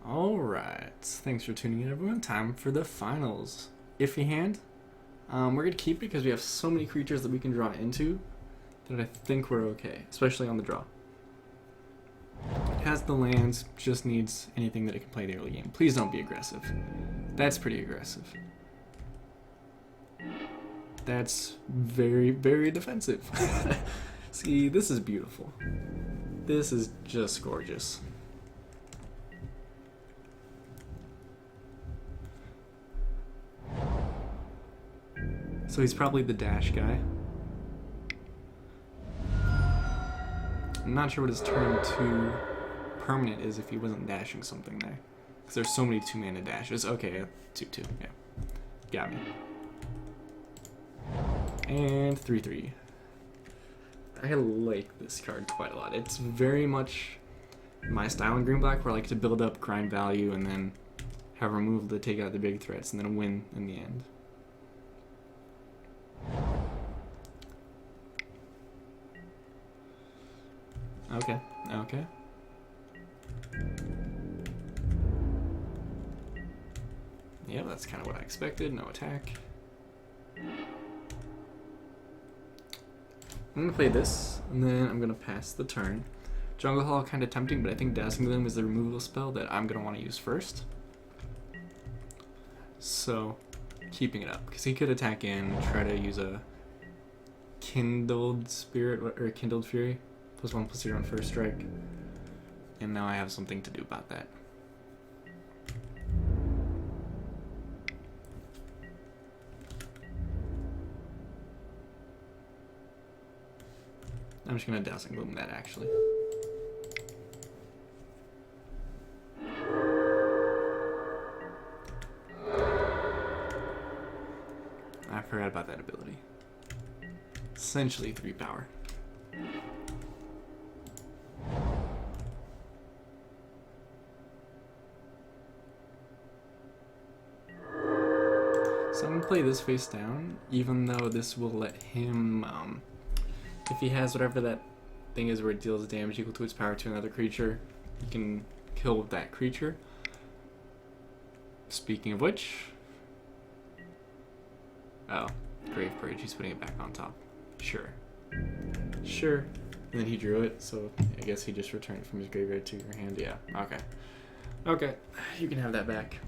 Alright, thanks for tuning in everyone. Time for the finals. Iffy hand. We're going to keep it because we have so many creatures that we can draw into that I think we're okay, especially on the draw. It has the lands, just needs anything that it can play the early game. Please don't be aggressive. That's pretty aggressive. That's very, very defensive. See, this is beautiful. This is just gorgeous. So he's probably the dash guy. I'm not sure what his turn 2 permanent is if he wasn't dashing something there. Because there's so many 2-mana dashes. Okay, 2/2, yeah. Got me. And 3/3. I like this card quite a lot. It's very much my style in green-black, where I like to build up grind value and then have removal to take out the big threats and then win in the end. Okay, okay. Yeah, that's kind of what I expected. No attack. I'm going to play this, and then I'm going to pass the turn. Jungle Hall kind of tempting, but I think Dazzling Gleam is the removal spell that I'm going to want to use first. So, keeping it up, because he could attack in, try to use a Kindled Spirit, or Kindled Fury. +1/+0 on first strike. And now I have something to do about that. I'm just going to Dazzling Gleam that, actually. I forgot about that ability. Essentially 3 power. So I'm going to play this face down, even though this will let him, if he has whatever that thing is where it deals damage equal to its power to another creature, he can kill that creature. Speaking of which, oh, Grave Bridge, he's putting it back on top. Sure. Sure. And then he drew it, so I guess he just returned it from his graveyard to your hand. Yeah, okay. Okay, you can have that back.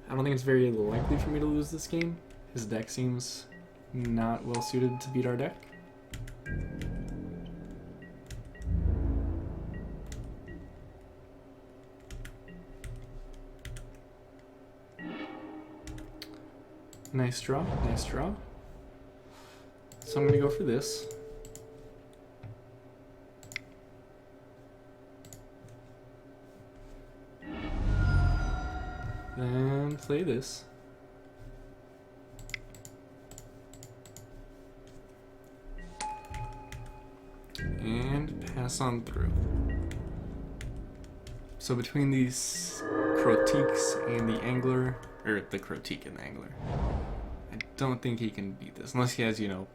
I don't think it's very likely for me to lose this game. His deck seems not well suited to beat our deck. Nice draw, nice draw. So I'm going to go for this. Then play this. And pass on through. So between these Crotiques and the Angler, or the Crotique and the Angler, I don't think he can beat this. Unless he has, you know,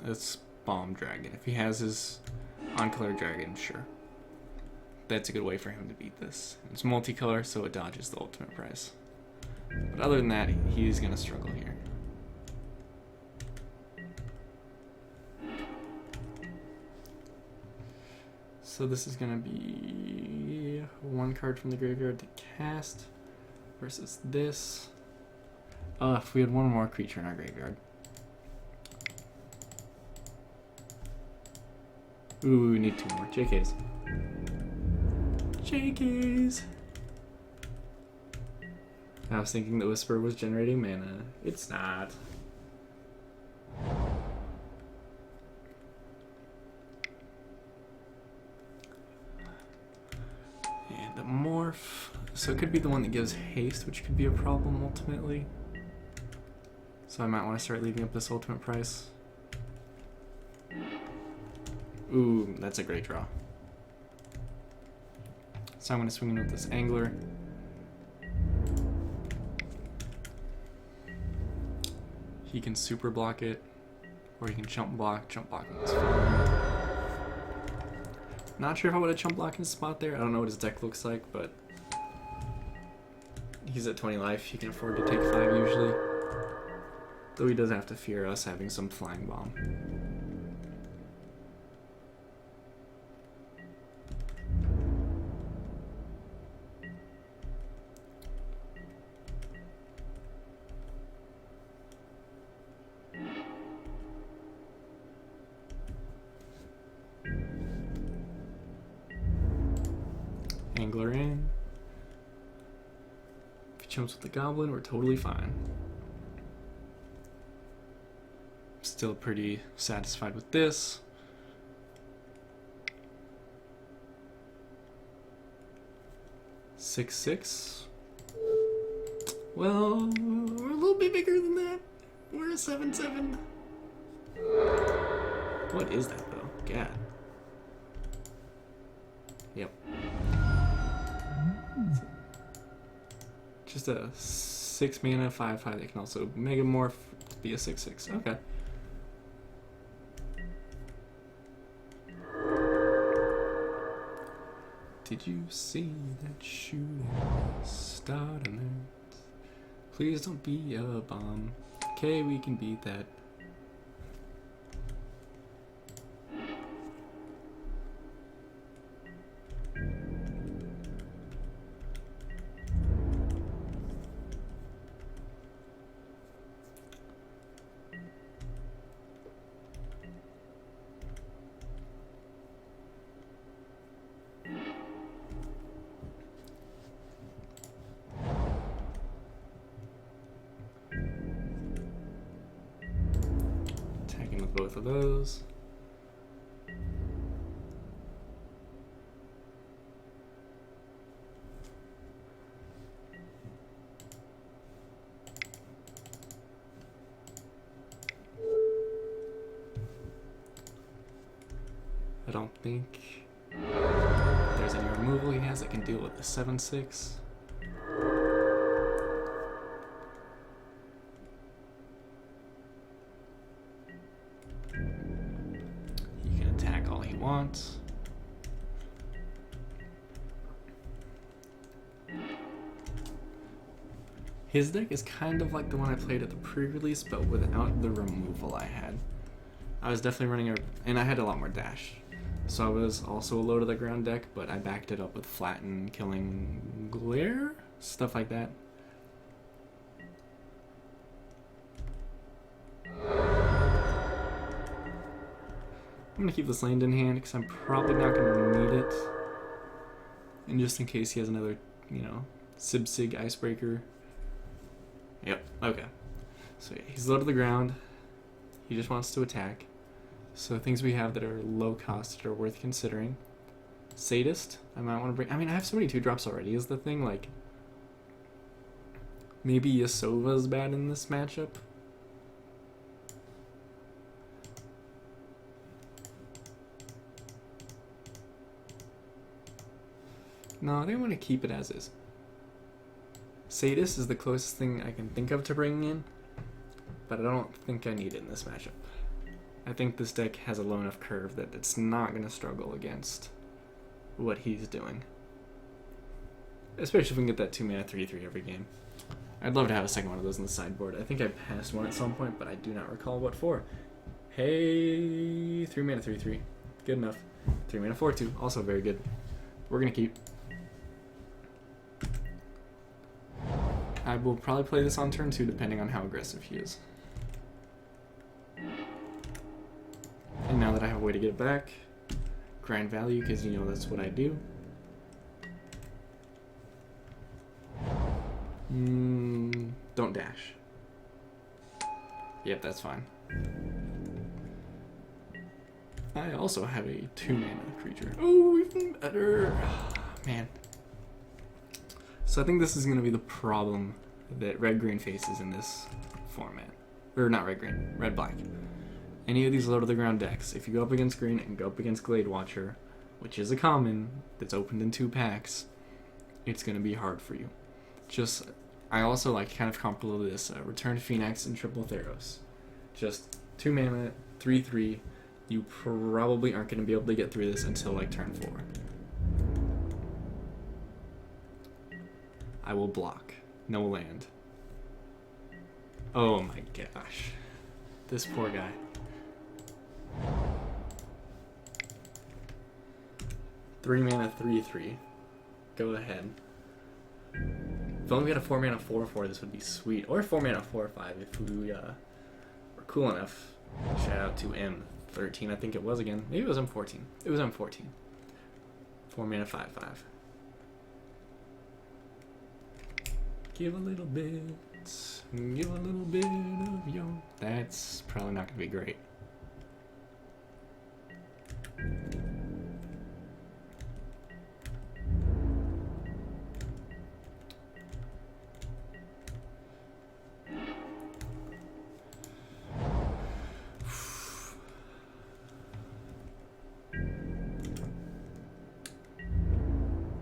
a Bomb Dragon. If he has his on-color dragon, sure. That's a good way for him to beat this. It's multicolor, so it dodges the ultimate prize. But other than that, he's going to struggle here. So this is going to be 1 card from the graveyard to cast versus this. If we had 1 more creature in our graveyard. Ooh, we need 2 more. JKs. JKs! I was thinking the Whisper was generating mana. It's not. And a Morph. So it could be the one that gives haste, which could be a problem ultimately. So I might want to start leaving up this ultimate price. Ooh, that's a great draw. So I'm going to swing in with this Angler. He can super block it, or he can chump block. Chump blocking is fine. Not sure if I would have chump block in spot there. I don't know what his deck looks like, but He's at 20 life. He can afford to take 5 usually. Though he does have to fear us having some flying bomb. Angler in. If he jumps with the goblin, we're totally fine. Still pretty satisfied with this. Six, 6. Well, we're a little bit bigger than that. We're a 7-7. What is that though? God. Yep. Just a 6 mana 5/5 that can also megamorph to be a 6/6. Okay. Did you see that shooting star alert? Please don't be a bomb. Okay, we can beat that. With both of those. I don't think there's any removal he has that can deal with the 7/6. Wants. His deck is kind of like the one I played at the pre-release, but without the removal I had. I was definitely running and I had a lot more dash. So I was also a low to the ground deck, but I backed it up with flatten, killing glare, stuff like that. I'm gonna keep this land in hand because I'm probably not gonna need it. And just in case he has another, Sig Icebreaker. Yep, okay. So yeah, he's low to the ground. He just wants to attack. So things we have that are low cost that are worth considering. Sadist, I might want to bring. I mean, I have so many 2-drops already, is the thing. Like, maybe Yasova's bad in this matchup. No, I think I'm going to keep it as is. Sadist is the closest thing I can think of to bringing in, but I don't think I need it in this matchup. I think this deck has a low enough curve that it's not going to struggle against what he's doing. Especially if we can get that 2 mana 3/3 every game. I'd love to have a second one of those in the sideboard. I think I passed one at some point, but I do not recall what for. Hey, 3 mana 3/3. Good enough. 3 mana 4/2. Also very good. We're going to keep. I will probably play this on turn 2 depending on how aggressive he is. And now that I have a way to get it back, grind value because that's what I do. Don't dash. Yep, that's fine. I also have a 2 mana creature. Oh, even better. Man. So I think this is going to be the problem that red-green faces in this format. Or not red-green, red-black. Any of these low-to-the-ground decks, if you go up against green and go up against Glade Watcher, which is a common that's opened in 2 packs, it's going to be hard for you. I also like kind of comparable to this, Return Phoenix and Triple Theros. Just 2 mana, 3/3. You probably aren't going to be able to get through this until like turn 4. I will block. No land. Oh my gosh. This poor guy. Three mana, 3/3. Go ahead. If only we had a 4 mana 4/4, this would be sweet. Or 4 mana 4/5 if we were cool enough. Shout out to M13, I think it was again. Maybe it was M14. It was M14. 4 mana 5/5. Give a little bit. Give a little bit of your. That's probably not gonna be great.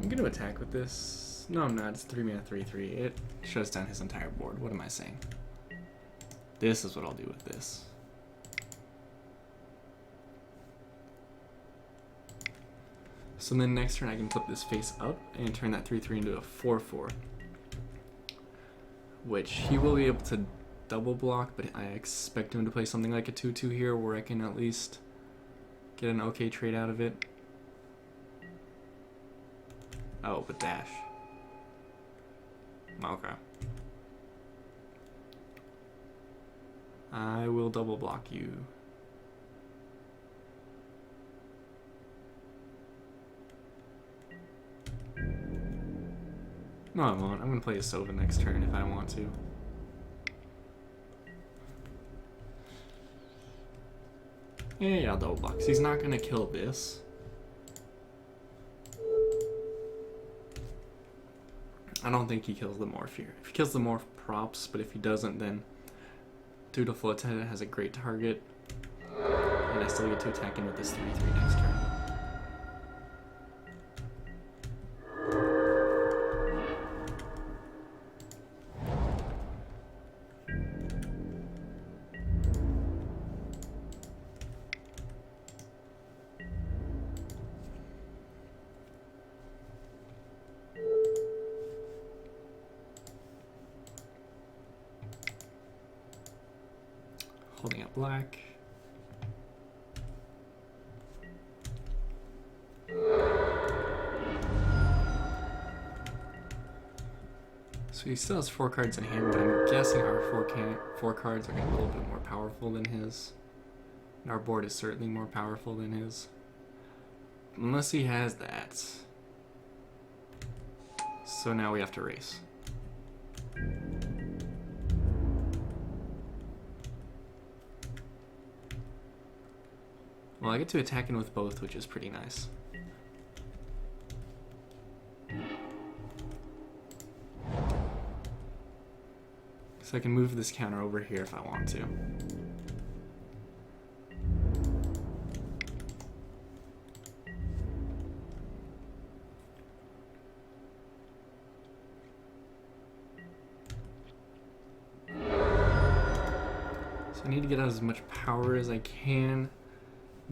I'm gonna attack with this. No, I'm not. It's 3 mana 3/3. It shuts down his entire board. What am I saying? This is what I'll do with this. So then next turn I can flip this face up and turn that 3/3 into a 4/4. Which he will be able to double block, but I expect him to play something like a 2/2 here where I can at least get an okay trade out of it. Oh, but dash. Okay. I will double block you. No, I won't. I'm gonna play a Sova next turn if I want to. Yeah, I'll double block. 'Cause he's not gonna kill this. I don't think he kills the Morph here. If he kills the Morph, props, but if he doesn't, then Dutiful Attendant has a great target, and I still get to attack him with this 3/3 next turn. Holding up black. So he still has 4 cards in hand, but I'm guessing our 4 cards are going to be a little bit more powerful than his. And our board is certainly more powerful than his. Unless he has that. So now we have to race. Well, I get to attack in with both, which is pretty nice. So I can move this counter over here if I want to. So I need to get out as much power as I can.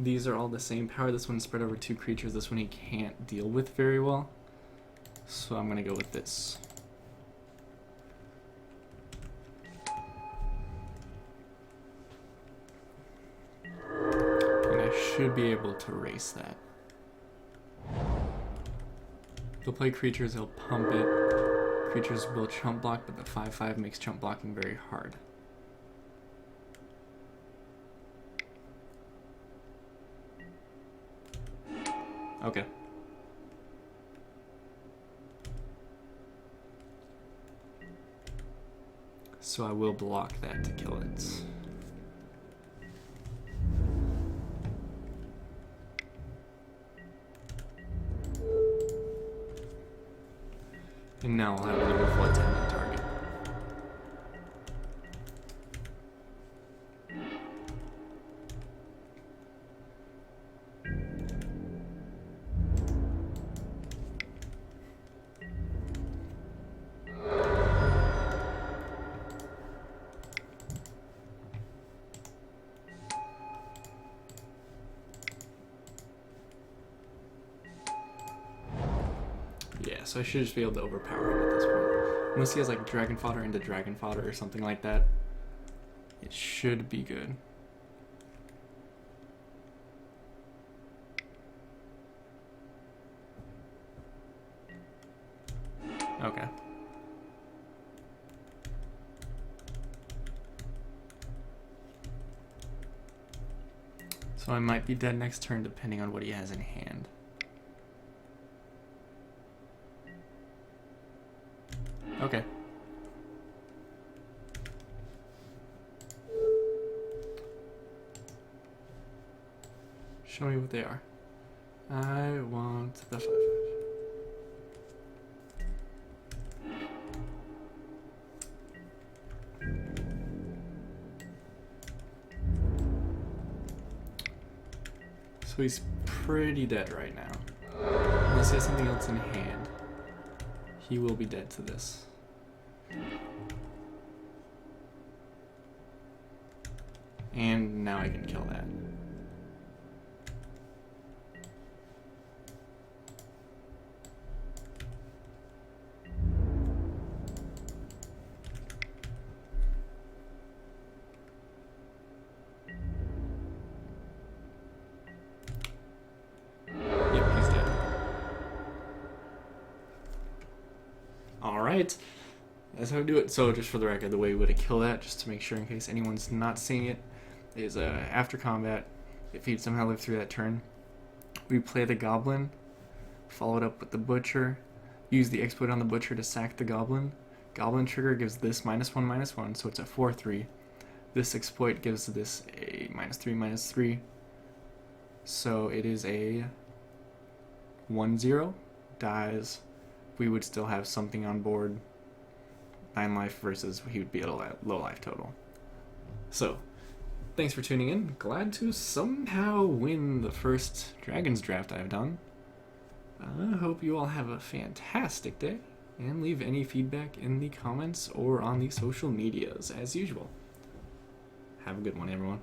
These are all the same power. This one's spread over 2 creatures. This one he can't deal with very well. So I'm gonna go with this. And I should be able to race that. He'll play creatures, he'll pump it. Creatures will chump block, but the 5/5 makes chump blocking very hard. Okay. So I will block that to kill it. And now I'll have a beautiful attendant target. Yeah, so I should just be able to overpower him at this point. Unless he has like dragon fodder into dragon fodder or something like that, it should be good. Okay. So I might be dead next turn depending on what he has in hand. Okay. Show me what they are. I want the 5/5. So he's pretty dead right now. Unless he has something else in hand, he will be dead to this. And now I can kill that. Yep, he's dead. Alright. That's how we do it. So just for the record, the way we would kill that, just to make sure in case anyone's not seeing it, is after combat, if he'd somehow live through that turn, we play the goblin, follow it up with the butcher, use the exploit on the butcher to sack the goblin. Goblin trigger gives this -1/-1, so it's a 4/3. This exploit gives this a -3/-3, so it is a 1/0. Dies. We would still have something on board. 9 life versus he would be at a low life total. So, thanks for tuning in. Glad to somehow win the first Dragons draft I've done. I hope you all have a fantastic day, and leave any feedback in the comments or on the social medias as usual. Have a good one, everyone.